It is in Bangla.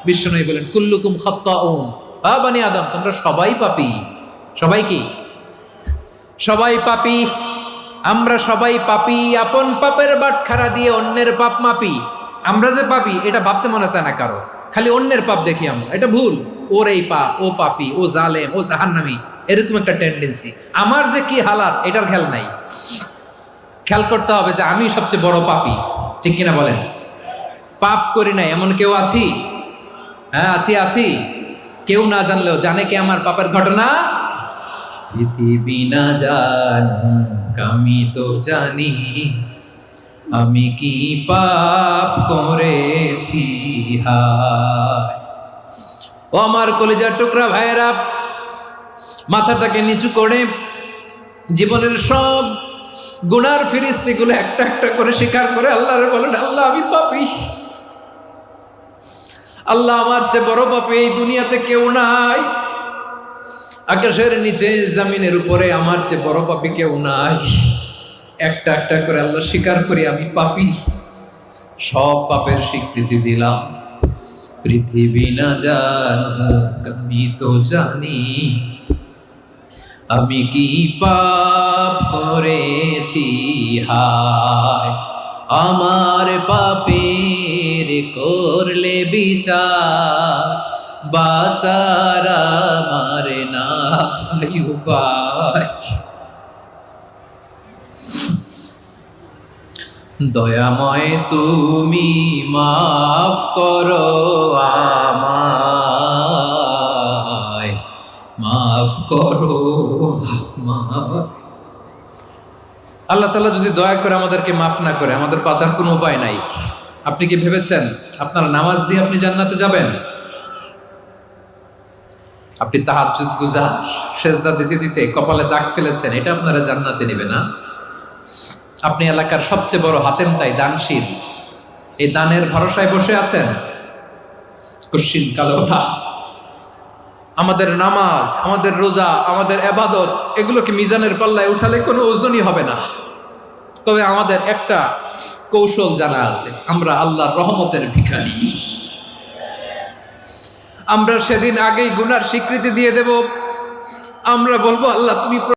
বিশ্বনবী বলেন কুল্লুকুম খাত্তাউন, বানি আদম তোমরা সবাই পাপী। সবাই কি? সবাই পাপী। আমরা সবাই পাপী, আপন পাপের বাটখারা দিয়ে অন্যের পাপ মাপি। আমরা যে পাপী এটা ভাবতে মনে চায় না কারো, খালি অন্যের পাপ দেখি আমরা, এটা ভুল। ওর এই পাপ, ও পাপী, ও জালেম, ও জাহান্নামী, এরকম একটা টেন্ডেন্সি। আমার যে কি হালাত এটার খেয়াল নাই। খেয়াল করতে হবে যে আমি সবচেয়ে বড় পাপী, ঠিক কিনা বলেন? পাপ করি নাই এমন কেউ আছি? হ্যাঁ আছি। কেউ না জানলেও জানে কে আমার পাপের ঘটনা? পৃথিবী না জানুক আমি তো জানি, আমি কি পাপ করেছি হায়। ও আমার কলিজার টুকরা ভাইয়েরা, মাথাটাকে নিচু করে জীবনের সব গুনার ফিরিস্তিগুলো একটা একটা করে স্বীকার করে আল্লাহরে বলেন, আল্লাহ আমি পাপী। আল্লাহ আমার চেয়ে বড় পাপী এই দুনিয়াতে কেউ নাই। আকাশের নিচে জমিনের উপরে আমার চেয়ে বড় পাপী কেউ নাই। একটা একটা করে আল্লাহ স্বীকার করি আমি পাপী। সব পাপের স্বীকৃতি দিলাম। পৃথিবী না জানুক আমি তো জানি, আমি কি পাপ করেছি হায়। আমার পাপের করলে বিচার, বাঁচার আমার নাই উপায়। দয়াময় তুমি মাফ করো আমায়, মাফ করো আমায়। আল্লাহ তাআলা যদি দয়া করে আমাদেরকে মাফ না করে, আমাদের বাঁচার কোনো উপায় নাই। আপনি কি ভেবেছেন আপনার নামাজ দিয়ে আপনি জান্নাতে যাবেন? আপনি তাহাজ্জুদ গুজার, সেজদা দিতে দিতে কপালে দাগ ফেলেছেন, এটা আপনারা জান্নাতে নেবে না। আপনি এলাকার সবচেয়ে বড় হাতেম তাই দানশীল, এই দানের ভরসায় বসে আছেন, কশিন কালো ওঠা। আমাদের নামাজ, আমাদের রোজা, আমাদের ইবাদত, এগুলোকে মিজানের পাল্লায় উঠালে কোনো ওজনই হবে না। তবে আমাদের একটা কৌশল জানা আছে, আমরা আল্লাহর রহমতের ভিখারি। আমরা সেদিন আগেই গুনার স্বীকৃতি দিয়ে দেব। আমরা বলবো আল্লাহ তুমি